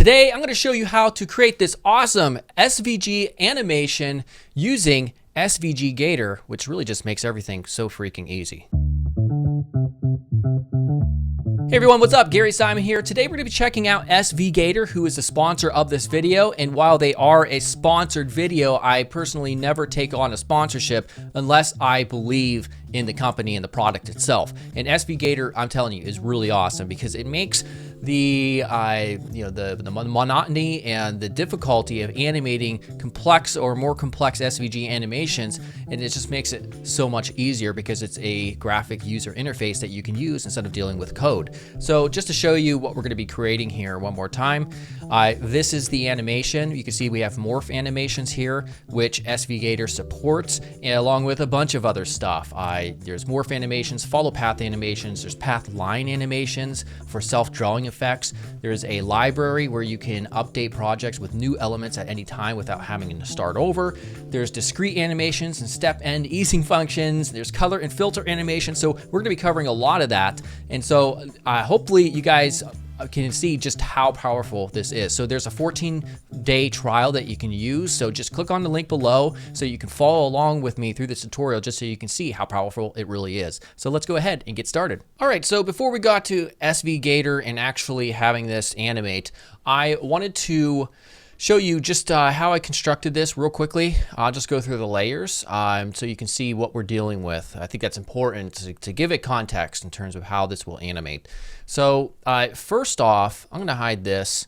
Today, I'm going to show you how to create this awesome SVG animation using SVGator, which really just makes everything so freaking easy. Hey everyone, what's up? Gary Simon here. Today we're going to be checking out SVGator, who is the sponsor of this video. And while they are a sponsored video, I personally never take on a sponsorship unless I believe in the company and the product itself. And SVGator, I'm telling you, is really awesome because it makes the monotony and the difficulty of animating complex or more complex SVG animations, and it just makes it so much easier because it's a graphic user interface that you can use instead of dealing with code. So just to show you what we're going to be creating here one more time, this is the animation. You can see we have Morph animations here, which SVGator supports, and along with a bunch of other stuff. There's Morph animations, follow path animations, there's path line animations for self-drawing effects. There's a library where you can update projects with new elements at any time without having to start over. There's discrete animations and step end easing functions. There's color and filter animations. So we're going to be covering a lot of that. And so hopefully you guys can see just how powerful this is. So there's a 14-day trial that you can use. So just click on the link below so you can follow along with me through this tutorial just so you can see how powerful it really is. So let's go ahead and get started. All right, so before we got to SVGator and actually having this animate, I wanted to show you just how I constructed this real quickly. I'll just go through the layers so you can see what we're dealing with. I think that's important to give it context in terms of how this will animate. So first off, I'm going to hide this.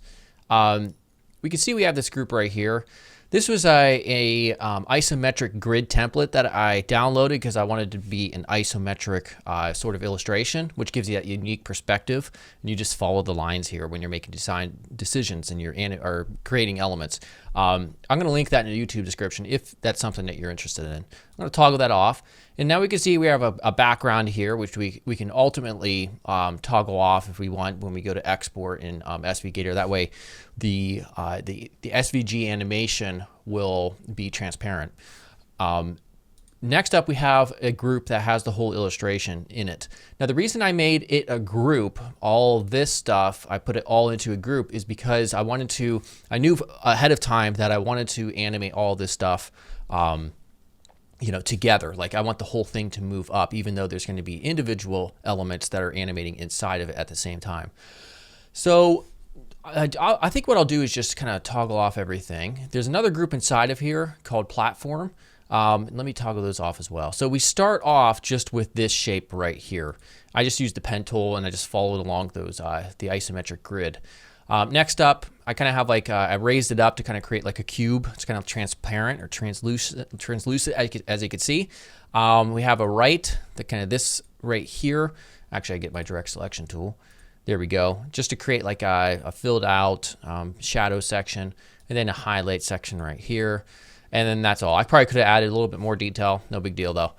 We can see we have this group right here. This was a isometric grid template that I downloaded because I wanted to be an isometric sort of illustration, which gives you that unique perspective. And you just follow the lines here when you're making design decisions and you're creating elements. I'm going to link that in the YouTube description if that's something that you're interested in. I'm going to toggle that off. And now we can see we have a background here, which we can ultimately toggle off if we want when we go to export in SVGator. That way the SVG animation will be transparent. Next up, we have a group that has the whole illustration in it. Now, the reason I made it a group, all this stuff, I put it all into a group, is because I knew ahead of time that I wanted to animate all this stuff together. Like I want the whole thing to move up, even though there's going to be individual elements that are animating inside of it at the same time. So I think what I'll do is just kind of toggle off everything. There's another group inside of here called platform. Let me toggle those off as well. So we start off just with this shape right here. I just used the pen tool and I just followed along those the isometric grid. Next up, I kind of have I raised it up to kind of create like a cube. It's kind of transparent or translucent as you can see. We have a right, this right here. Actually, I get my direct selection tool. There we go. Just to create like a filled out shadow section and then a highlight section right here. And then that's all. I probably could have added a little bit more detail. No big deal though.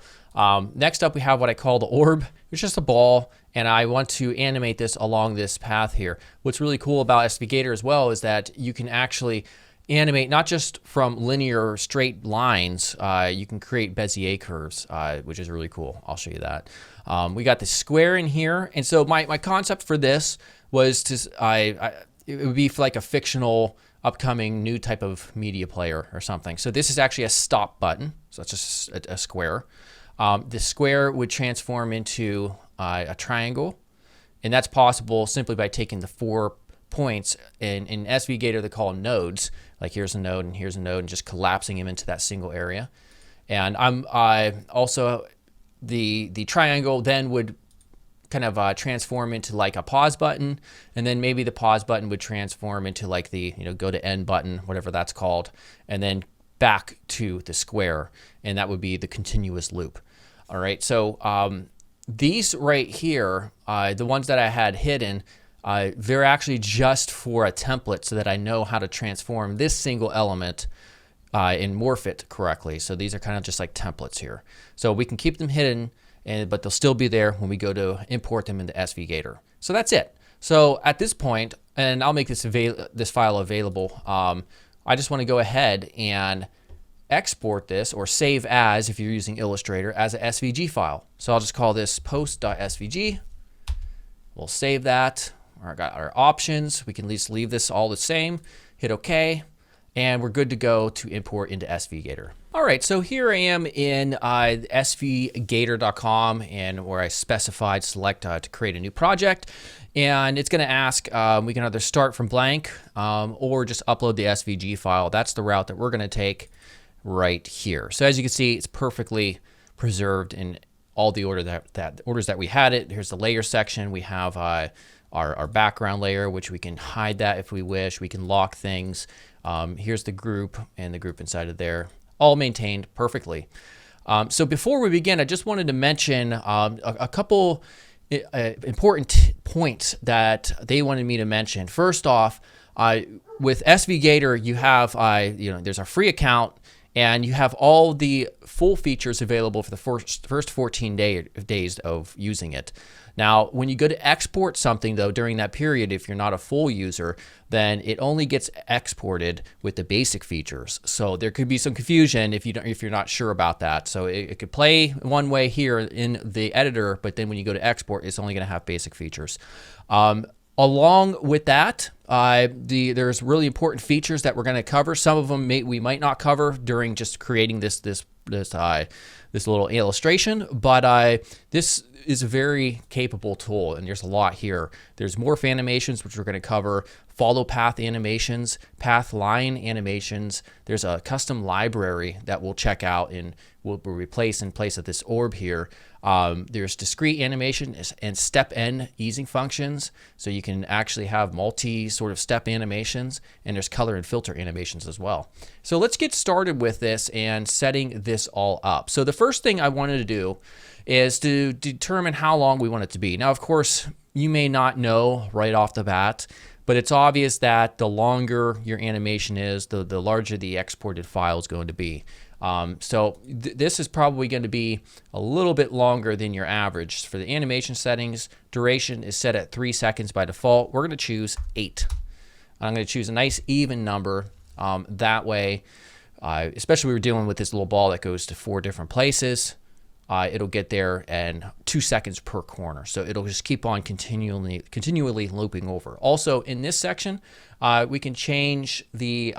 Next up, we have what I call the orb. It's just a ball, and I want to animate this along this path here. What's really cool about SVGator as well is that you can actually animate not just from linear straight lines. You can create Bezier curves, which is really cool. I'll show you that. We got the square in here, and so my concept for this was it would be for like a fictional upcoming new type of media player or something. So this is actually a stop button. So it's just a square. The square would transform into a triangle, and that's possible simply by taking the 4 points in SVGator. They call them nodes. Like here's a node and here's a node, and just collapsing them into that single area. And also the triangle then would kind of transform into like a pause button, and then maybe the pause button would transform into like the go to end button, whatever that's called, and then back to the square, and that would be the continuous loop. All right, so these right here, the ones that I had hidden, they're actually just for a template so that I know how to transform this single element and morph it correctly. So these are kind of just like templates here. So we can keep them hidden, but they'll still be there when we go to import them into SVGator. So that's it. So at this point, and I'll make this file available, I just want to go ahead and export this, or save as if you're using Illustrator, as a SVG file. So I'll just call this post.svg. We'll save that. got our options. We can at least leave this all the same, hit OK, and we're good to go to import into SVGator. All right, so here I am in SVGator.com, and where I specified select to create a new project. And it's going to ask, we can either start from blank or just upload the SVG file. That's the route that we're going to take right here. So as you can see, it's perfectly preserved in all the orders that we had it. Here's the layer section. We have our background layer, which we can hide that if we wish. We can lock things. Here's the group and the group inside of there, all maintained perfectly. So before we begin, I just wanted to mention a couple important points that they wanted me to mention. First off, with SVGator, you have there's a free account, and you have all the full features available for the first 14 days of using it. Now, when you go to export something, though, during that period, if you're not a full user, then it only gets exported with the basic features. So there could be some confusion if you're not sure about that. So it could play one way here in the editor, but then when you go to export, it's only going to have basic features. Along with that, there's really important features that we're going to cover. Some of them we might not cover during just creating this little illustration, but this is a very capable tool, and there's a lot here. There's morph animations, which we're going to cover, follow path animations, path line animations. There's a custom library that we'll check out and we'll replace in place of this orb here. There's discrete animation and step end easing functions, so you can actually have multi sort of step animations, and there's color and filter animations as well. So let's get started with this and setting this all up. So the first thing I wanted to do is to determine how long we want it to be. Now, of course, you may not know right off the bat, but it's obvious that the longer your animation is, the larger the exported file is going to be. So this is probably going to be a little bit longer than your average. For the animation settings, duration is set at 3 seconds by default. We're going to choose 8. I'm going to choose a nice even number. That way, especially when we're dealing with this little ball that goes to 4 different places, it'll get there in 2 seconds per corner. So it'll just keep on continually looping over. Also, in this section, we can change the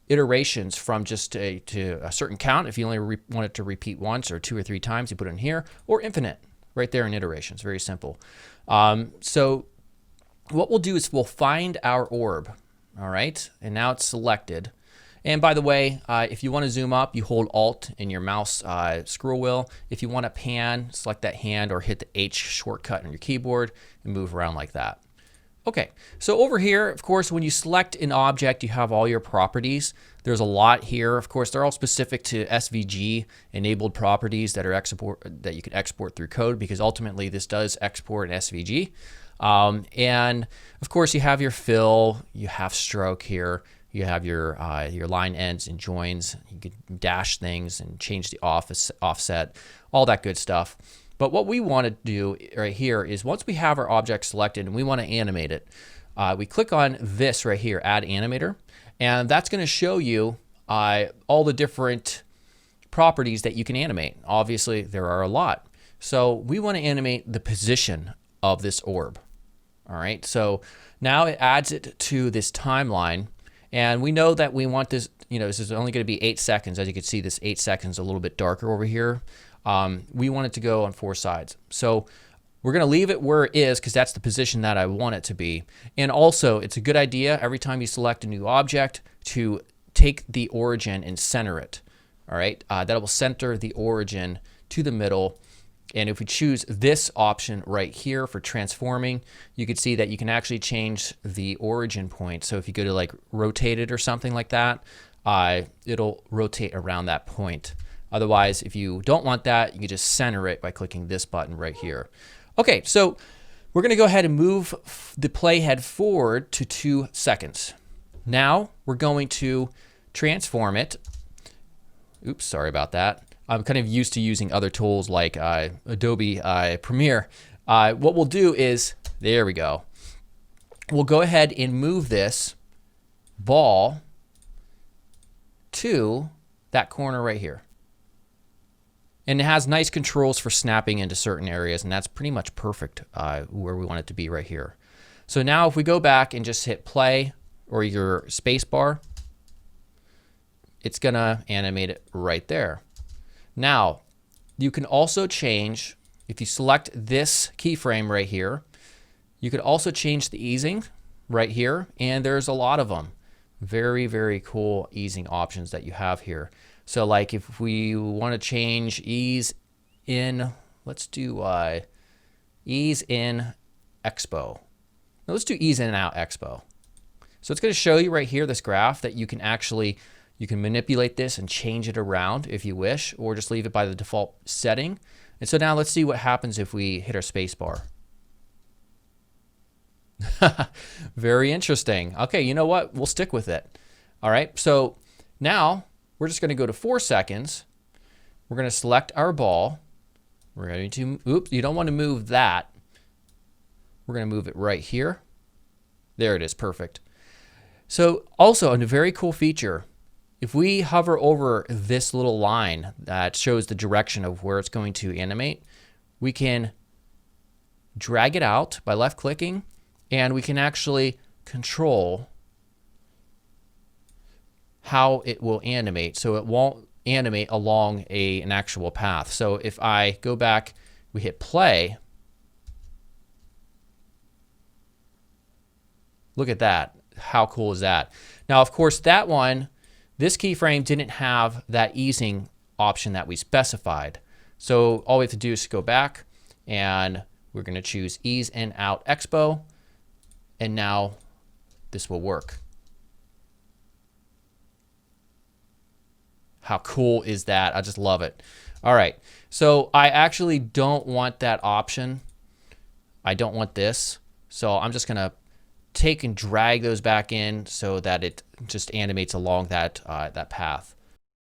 iterations from just to a certain count. If you only want it to repeat once or 2 or 3 times, you put it in here, or infinite right there in iterations. Very simple. So what we'll do is we'll find our orb. All right, and now it's selected. And by the way, if you want to zoom up, you hold Alt in your mouse scroll wheel. If you want to pan, select that hand or hit the H shortcut on your keyboard and move around like that. Okay, so over here, of course, when you select an object, you have all your properties. There's a lot here. Of course, they're all specific to SVG enabled properties that you can export through code, because ultimately this does export in SVG. And of course, you have your fill, you have stroke here. You have your line ends and joins. You can dash things and change the offset, all that good stuff. But what we want to do right here is once we have our object selected and we want to animate it, we click on this right here, Add Animator, and that's going to show you all the different properties that you can animate. Obviously, there are a lot. So we want to animate the position of this orb. All right, so now it adds it to this timeline. And we know that we want this, this is only going to be 8 seconds. As you can see, this 8 seconds a little bit darker over here. We want it to go on 4 sides. So we're going to leave it where it is because that's the position that I want it to be. And also, it's a good idea every time you select a new object to take the origin and center it. All right, that will center the origin to the middle. And if we choose this option right here for transforming, you can see that you can actually change the origin point. So if you go to like rotate it or something like that, it'll rotate around that point. Otherwise, if you don't want that, you can just center it by clicking this button right here. Okay, so we're going to go ahead and move the playhead forward to 2 seconds. Now we're going to transform it. Oops, sorry about that. I'm kind of used to using other tools like Adobe Premiere. What we'll do is, there we go. We'll go ahead and move this ball to that corner right here. And it has nice controls for snapping into certain areas, and that's pretty much perfect where we want it to be right here. So now if we go back and just hit play or your space bar, it's going to animate it right there. Now, you can also change, if you select this keyframe right here, you could also change the easing right here, and there's a lot of them. Very, very cool easing options that you have here. So like if we want to change ease in, let's do ease in expo. Now let's do ease in and out expo. So it's going to show you right here this graph that you can actually, you can manipulate this and change it around if you wish, or just leave it by the default setting. And so now let's see what happens if we hit our space bar. Very interesting. Okay, you know what? We'll stick with it. All right, so now we're just going to go to 4 seconds. We're going to select our ball. We're going to, oops, you don't want to move that. We're going to move it right here. There it is, perfect. So also a very cool feature, if we hover over this little line that shows the direction of where it's going to animate, we can drag it out by left clicking, and we can actually control how it will animate. So it won't animate along an actual path. So if I go back, we hit play. Look at that. How cool is that? Now, of course, that one, this keyframe didn't have that easing option that we specified. So all we have to do is go back, and we're going to choose ease in out expo, and now this will work. How cool is that? I just love it. All right, so I actually don't want that option. I don't want this. So I'm just going to take and drag those back in so that it just animates along that, that path.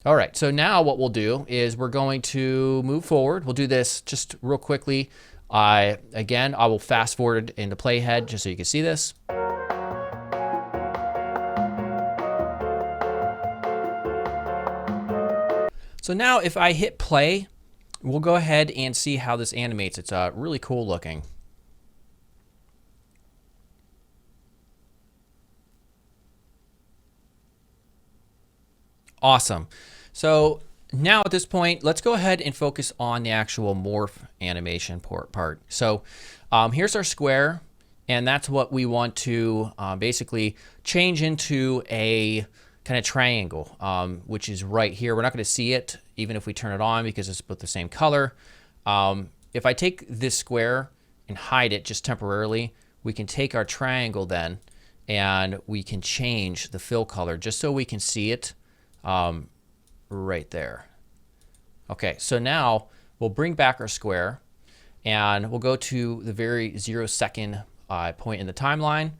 All right, so now what we'll do is we're going to move forward. We'll do this just real quickly. Again, I will fast forward into playhead just so you can see this. So now if I hit play, we'll go ahead and see how this animates. It's really cool looking. Awesome. So now at this point, let's go ahead and focus on the actual morph animation part. So here's our square, and that's what we want to basically change into a kind of triangle, which is right here. We're not going to see it even if we turn it on because it's both the same color. If I take this square and hide it just temporarily, we can take our triangle then and we can change the fill color just so we can see it right there. Okay, so now we'll bring back our square and we'll go to the very 0-second point in the timeline,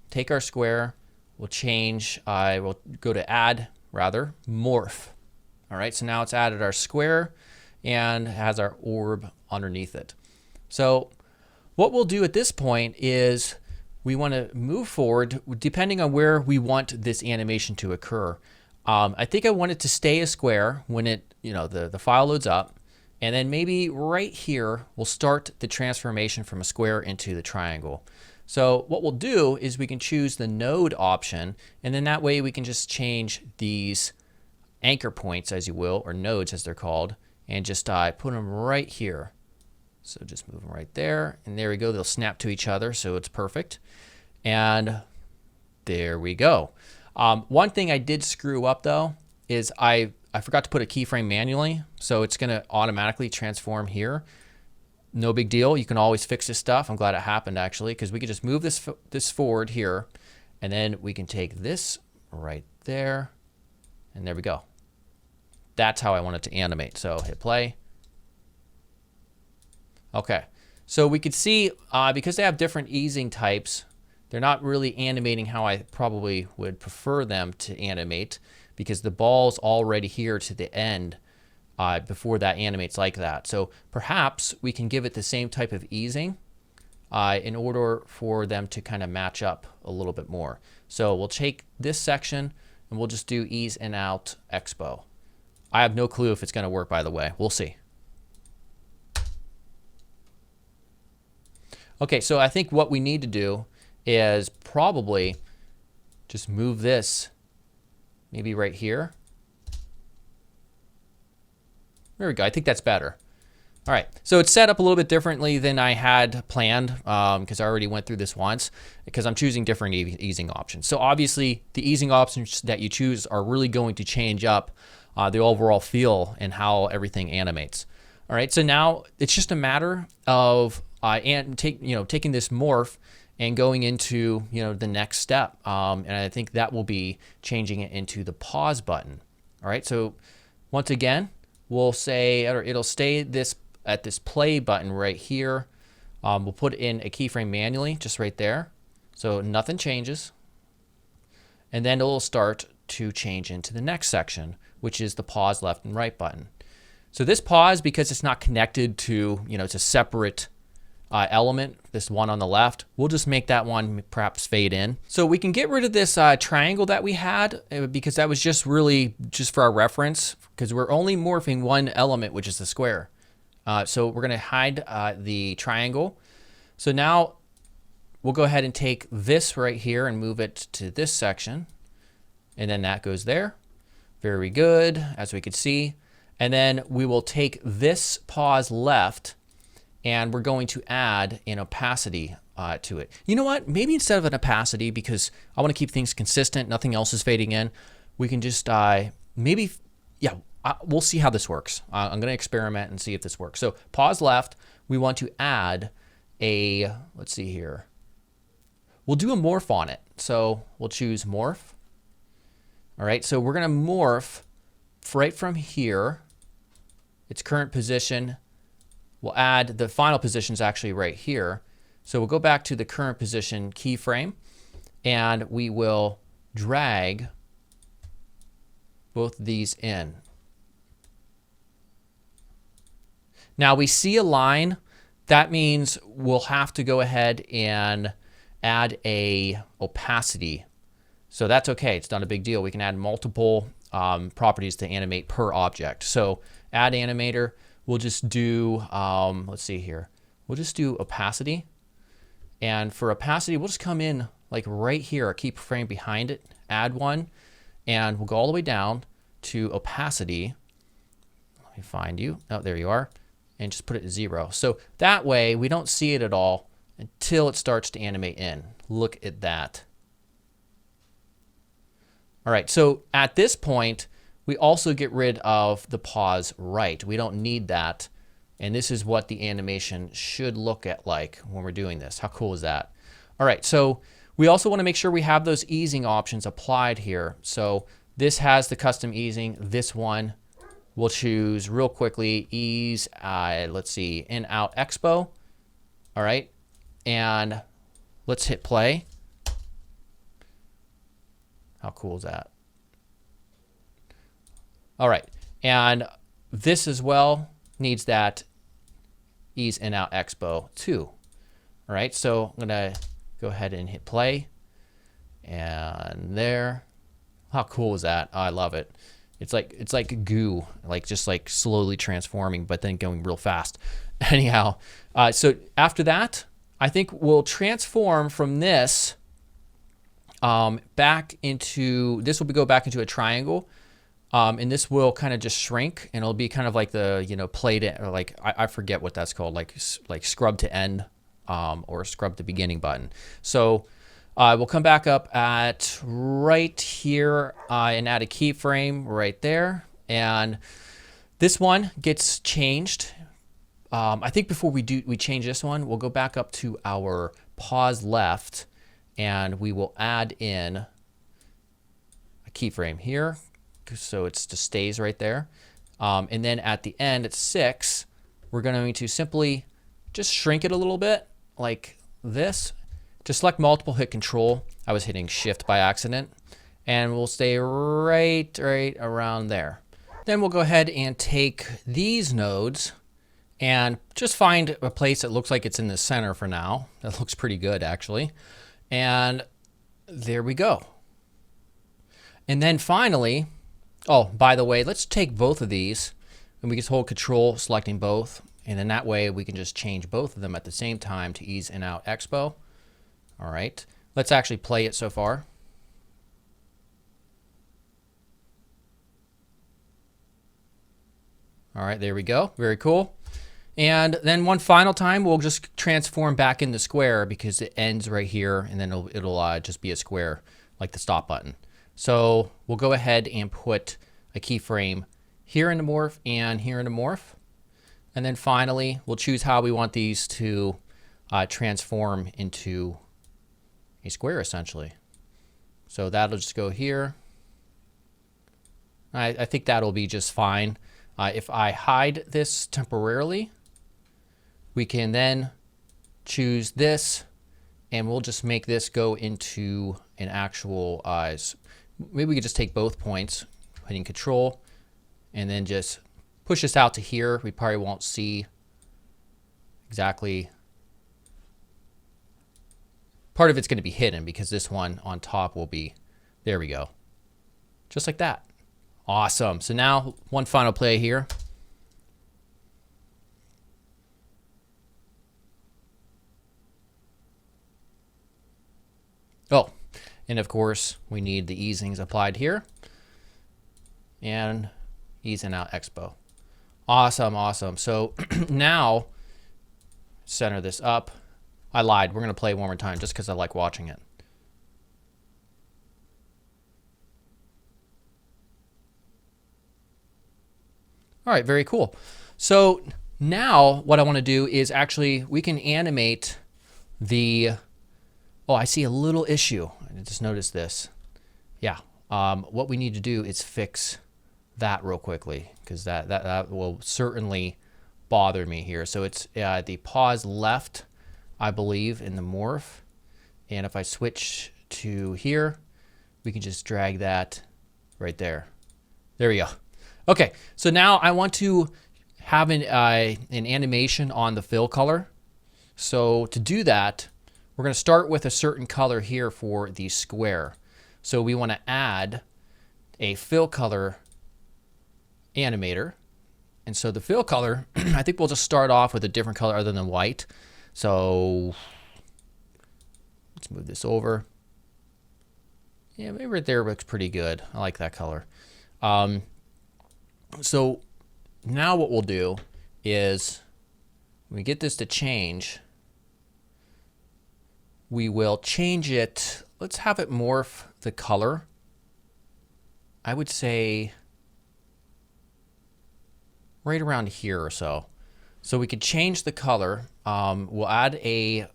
take our square, we'll change, we'll go to add, rather, morph. All right, so now it's added our square and has our orb underneath it. So what we'll do at this point is we want to move forward depending on where we want this animation to occur. I think I want it to stay a square when it, the file loads up, and then maybe right here we'll start the transformation from a square into the triangle. So what we'll do is we can choose the node option, and then that way we can just change these anchor points, as you will, or nodes as they're called, and just put them right here. So just move them right there, and there we go. They'll snap to each other, so it's perfect. And there we go. One thing I did screw up though is I forgot to put a keyframe manually, so it's going to automatically transform here. No big deal. You can always fix this stuff. I'm glad it happened actually, because we could just move this forward here, and then we can take this right there, and there we go. That's how I want it to animate. So hit play. Okay, so we could see because they have different easing types, they're not really animating how I probably would prefer them to animate, because the ball's already here to the end before that animates like that. So perhaps we can give it the same type of easing in order for them to kind of match up a little bit more. So we'll take this section and we'll just do ease in out expo. I have no clue if it's going to work, by the way. We'll see. Okay, so I think what we need to do is probably just move this maybe right here. There we go. I think that's better. All right, so it's set up a little bit differently than I had planned because I already went through this once because I'm choosing different easing options. So obviously the easing options that you choose are really going to change up the overall feel and how everything animates. All right, so now it's just a matter of taking this morph and going into the next step, and I think that will be changing it into the pause button. All right, so once again, we'll say, or it'll stay at this play button right here. We'll put in a keyframe manually, just right there, so nothing changes, and then it'll start to change into the next section, which is the pause left and right button. So this pause, because it's not connected to, it's a separate element, this one on the left, we'll just make that one perhaps fade in. So we can get rid of this triangle that we had because that was just really just for our reference because we're only morphing one element, which is the square. So we're going to hide the triangle. So now we'll go ahead and take this right here and move it to this section. And then that goes there. Very good, as we can see. And then we will take this pause left and we're going to add an opacity to it. You know what? Maybe instead of an opacity, because I want to keep things consistent, nothing else is fading in, we can just we'll see how this works. I'm going to experiment and see if this works. So pause left, we want to add let's see here. We'll do a morph on it. So we'll choose morph. All right, so we're going to morph right from here, its current position. We'll add the final position is actually right here. So we'll go back to the current position keyframe and we will drag both these in. Now we see a line. That means we'll have to go ahead and add a opacity. So that's okay. It's not a big deal. We can add multiple properties to animate per object. So add animator. We'll just do, let's see here. We'll just do opacity. And for opacity, we'll just come in like right here, a keyframe behind it, add one, and we'll go all the way down to opacity. Let me find you. Oh, there you are. And just put it at 0. So that way we don't see it at all until it starts to animate in. Look at that. All right, so at this point, we also get rid of the pause right. We don't need that. And this is what the animation should look like when we're doing this. How cool is that? All right, so we also want to make sure we have those easing options applied here. So this has the custom easing. This one we'll choose real quickly, ease, let's see, in, out, expo. All right, and let's hit play. How cool is that? All right, and this as well needs that ease in, out, expo too. All right, so I'm gonna go ahead and hit play, and there. How cool is that? Oh, I love it. It's like goo, just slowly transforming, but then going real fast. Anyhow, so after that, I think we'll transform from this back into, this will go back into a triangle, and this will kind of just shrink, and it'll be kind of like the played in, or I forget what that's called, like scrub to end or scrub to beginning button. So we'll come back up at right here and add a keyframe right there, and this one gets changed. I think before we change this one, we'll go back up to our pause left, and we will add in a keyframe here, so it just stays right there. And then at the end, at 6, we're going to simply just shrink it a little bit, like this. To select multiple, hit Control. I was hitting Shift by accident, and we'll stay right around there. Then we'll go ahead and take these nodes and just find a place that looks like it's in the center for now. That looks pretty good, actually. And there we go. And then finally, oh, by the way, let's take both of these, and we just hold Control, selecting both, and then that way we can just change both of them at the same time to ease in, out, expo. All right, Let's actually play it so far. All right, there we go. Very cool. And then one final time, we'll just transform back into square because it ends right here, and then it'll just be a square like the stop button. So we'll go ahead and put a keyframe here in the morph and here in the morph. And then finally, we'll choose how we want these to transform into a square, essentially. So that'll just go here. I think that'll be just fine. If I hide this temporarily, we can then choose this, and we'll just make this go into an actual, maybe we could just take both points, hitting Control, and then just push this out to here. We probably won't see exactly. Part of it's going to be hidden because this one on top will be, there we go. Just like that. Awesome. So now one final play here. Oh, and of course we need the easings applied here. And ease in out expo. Awesome, awesome. So now center this up. I lied. We're going to play it one more time just because I like watching it. All right, very cool. So now what I want to do is actually, we can animate the, oh, I see a little issue. I just noticed this. Yeah, what we need to do is fix that real quickly because that will certainly bother me here. So it's the pause left, I believe, in the morph. And if I switch to here, we can just drag that right there. There we go. Okay, so now I want to have an animation on the fill color. So to do that, we're going to start with a certain color here for the square. So we want to add a fill color animator. And so the fill color, I think we'll just start off with a different color other than white. So let's move this over. Yeah, maybe right there looks pretty good. I like that color. So now what we'll do is when we get this to change, we will change it. Let's have it morph the color. I would say right around here or so. So we could change the color. We'll add a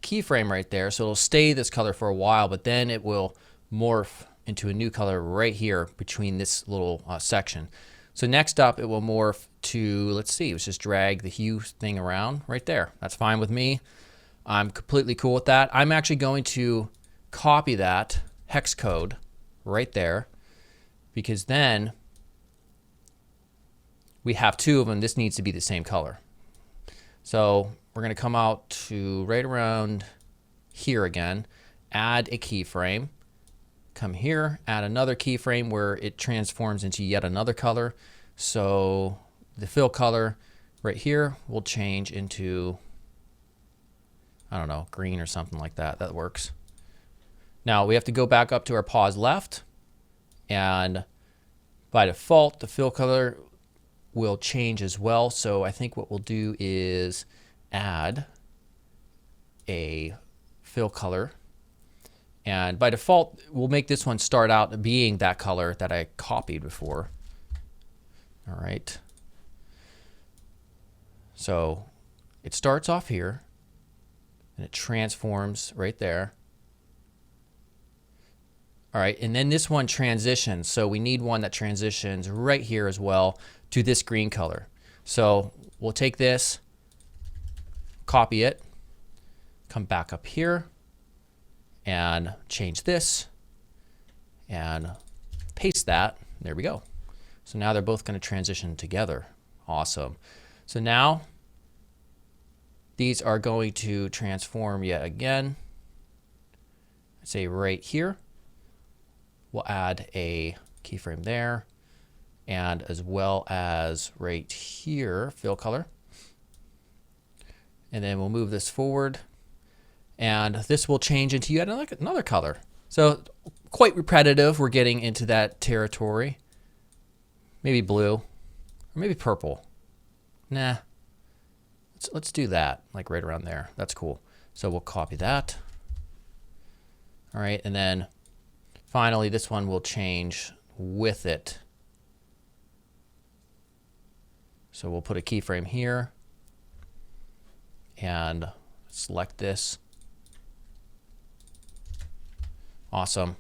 keyframe right there. So it'll stay this color for a while, but then it will morph into a new color right here between this little section. So next up, it will morph to, let's see, let's just drag the hue thing around right there. That's fine with me. I'm completely cool with that. I'm actually going to copy that hex code right there because then we have two of them. This needs to be the same color. So we're going to come out to right around here again, add a keyframe. Come here, add another keyframe where it transforms into yet another color. So the fill color right here will change into, I don't know, green or something like that. That works. Now we have to go back up to our pause left, and by default, the fill color will change as well. So I think what we'll do is add a fill color. And by default, we'll make this one start out being that color that I copied before. All right. So it starts off here, and it transforms right there. All right, and then this one transitions. So we need one that transitions right here as well to this green color. So we'll take this, copy it, come back up here, and change this and paste that. There we go. So now they're both going to transition together. Awesome. So now these are going to transform yet again. Say right here. We'll add a keyframe there, and as well as right here, fill color. And then we'll move this forward. And this will change into yet another color. So quite repetitive. We're getting into that territory. Maybe blue, or maybe purple. Nah, let's do that, like right around there. That's cool. So we'll copy that. All right, and then finally this one will change with it. So we'll put a keyframe here and select this. Awesome.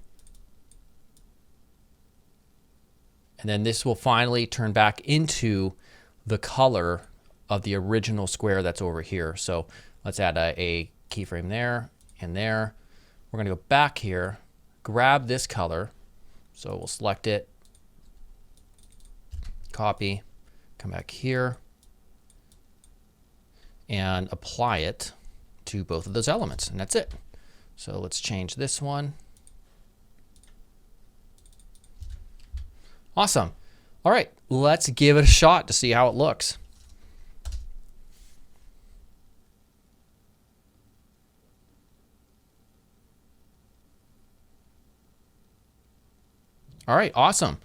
And then this will finally turn back into the color of the original square that's over here. So let's add a keyframe there and there. We're going to go back here, grab this color. So we'll select it, copy, come back here, and apply it to both of those elements. And that's it. So let's change this one. Awesome. All right, let's give it a shot to see how it looks. All right, awesome.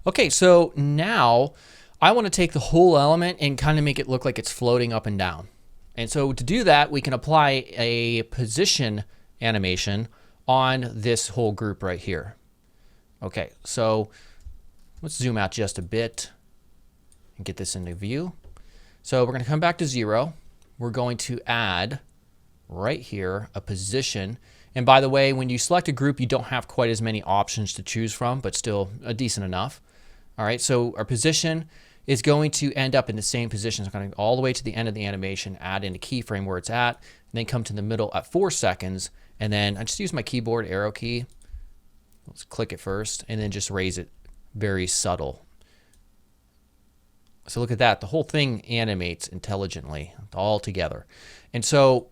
Okay, so now I want to take the whole element and kind of make it look like it's floating up and down. And so to do that, we can apply a position animation on this whole group right here. Okay, so let's zoom out just a bit and get this into view. So we're going to come back to 0. We're going to add right here a position. And by the way, when you select a group, you don't have quite as many options to choose from, but still decent enough. All right, so our position is going to end up in the same position. So I'm going to go all the way to the end of the animation, add in a keyframe where it's at, and then come to the middle at 4 seconds. And then I just use my keyboard arrow key. Let's click it first, and then just raise it very subtle. So look at that. The whole thing animates intelligently all together. And so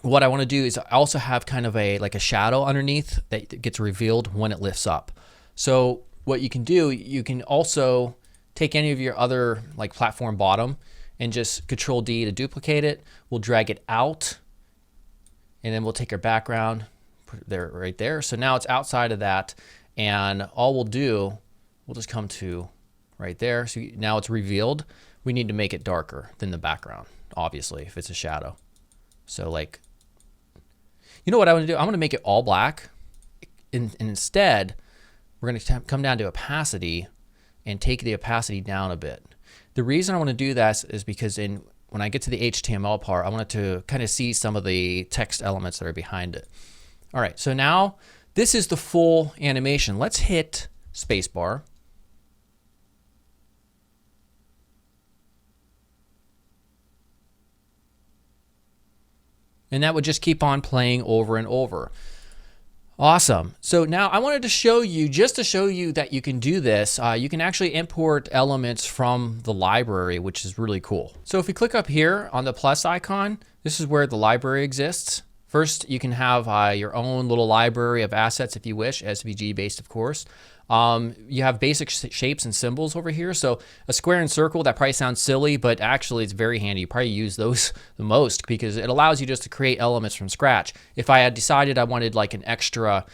what I want to do is I also have kind of like a shadow underneath that gets revealed when it lifts up. So what you can do, you can also take any of your other like platform bottom and just Control D to duplicate it. We'll drag it out, and then we'll take our background, put it there, right there. So now it's outside of that, and all we'll do, we'll just come to right there. So now it's revealed. We need to make it darker than the background, obviously, if it's a shadow. So like, you know what I want to do? I want to make it all black. And instead, we're going to come down to opacity and take the opacity down a bit. The reason I want to do that is because when I get to the HTML part, I want it to kind of see some of the text elements that are behind it. All right, so now this is the full animation. Let's hit spacebar. And that would just keep on playing over and over. Awesome. So now I wanted to show you, just to show you that you can do this, you can actually import elements from the library, which is really cool. So if we click up here on the plus icon, this is where the library exists. First, you can have your own little library of assets if you wish, SVG based, of course. You have basic shapes and symbols over here. So a square and circle, that probably sounds silly, but actually it's very handy. You probably use those the most because it allows you just to create elements from scratch. If I had decided I wanted like an extra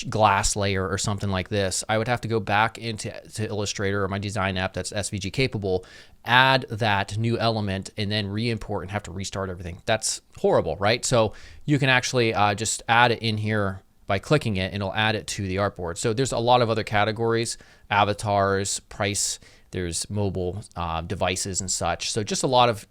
glass layer or something like this, I would have to go back into Illustrator or my design app that's SVG capable, add that new element, and then re-import and have to restart everything. That's horrible, right? So you can actually just add it in here by clicking it, and it'll add it to the artboard. So there's a lot of other categories, avatars, price, there's mobile devices and such. So just a lot of,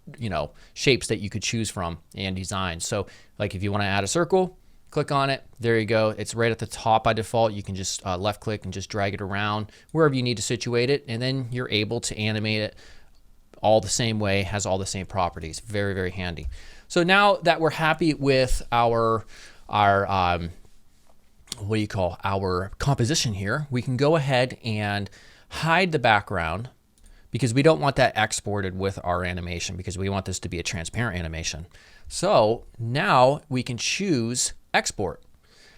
shapes that you could choose from and design. So like if you want to add a circle, click on it. There you go. It's right at the top by default. You can just left click and just drag it around wherever you need to situate it. And then you're able to animate it all the same way, has all the same properties. Very, very handy. So now that we're happy with our what do you call our composition here, we can go ahead and hide the background because we don't want that exported with our animation because we want this to be a transparent animation. So now we can choose export.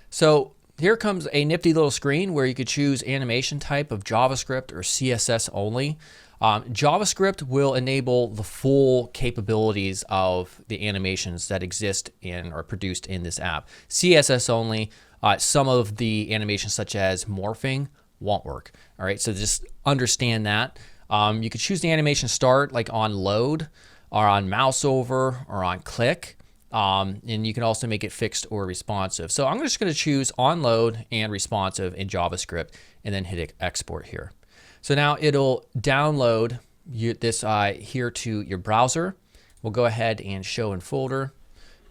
So here comes a nifty little screen where you could choose animation type of JavaScript or CSS only. JavaScript will enable the full capabilities of the animations that exist in or produced in this app. CSS only. Some of the animations such as morphing won't work. All right, so just understand that. You could choose the animation start like on load or on mouse over or on click. And you can also make it fixed or responsive. So I'm just going to choose on load and responsive in JavaScript and then hit export here. So now it'll download this here to your browser. We'll go ahead and show in folder.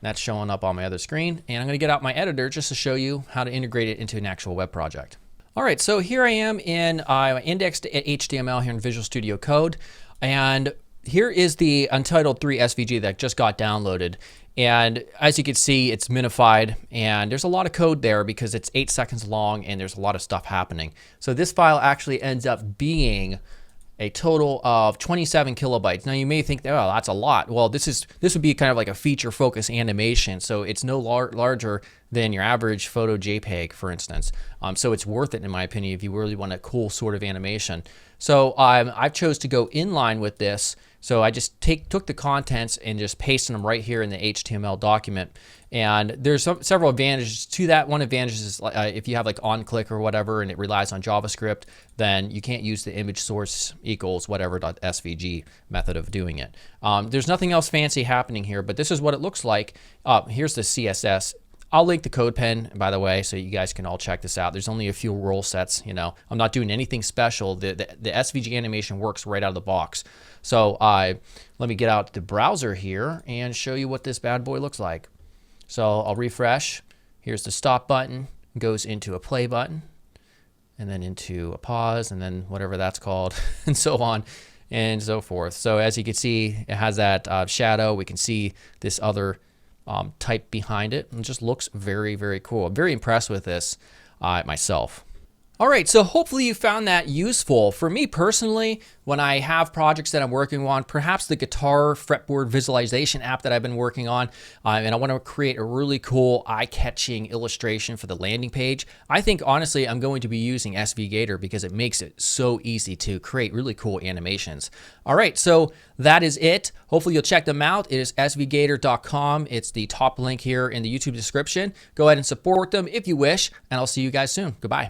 That's showing up on my other screen. And I'm going to get out my editor just to show you how to integrate it into an actual web project. All right, so here I am in indexed HTML here in Visual Studio Code. And here is the Untitled 3 SVG that just got downloaded. And as you can see, it's minified and there's a lot of code there because it's 8 seconds long and there's a lot of stuff happening. So this file actually ends up being a total of 27 kilobytes. Now you may think, oh, that's a lot. Well, this would be kind of like a feature focus animation. So it's no larger than your average photo JPEG, for instance. So it's worth it in my opinion if you really want a cool sort of animation. So I've chose to go inline with this. So I just took the contents and just pasted them right here in the HTML document. And there's several advantages to that. One advantage is if you have like on click or whatever and it relies on JavaScript, then you can't use the image source equals whatever.svg method of doing it. There's nothing else fancy happening here, but this is what it looks like. Here's the CSS. I'll link the Codepen, by the way, so you guys can all check this out. There's only a few role sets, you know. I'm not doing anything special. The SVG animation works right out of the box. So let me get out the browser here and show you what this bad boy looks like. So I'll refresh. Here's the stop button. Goes into a play button, and then into a pause, and then whatever that's called, and so on and so forth. So as you can see, it has that shadow. We can see this other type behind it, and it just looks very, very cool. I'm very impressed with this myself. All right, so hopefully you found that useful. For me personally, when I have projects that I'm working on, perhaps the guitar fretboard visualization app that I've been working on, and I want to create a really cool eye-catching illustration for the landing page, I think honestly I'm going to be using SVGator because it makes it so easy to create really cool animations. All right, so that is it. Hopefully you'll check them out. It is svgator.com. It's the top link here in the YouTube description. Go ahead and support them if you wish, and I'll see you guys soon. Goodbye.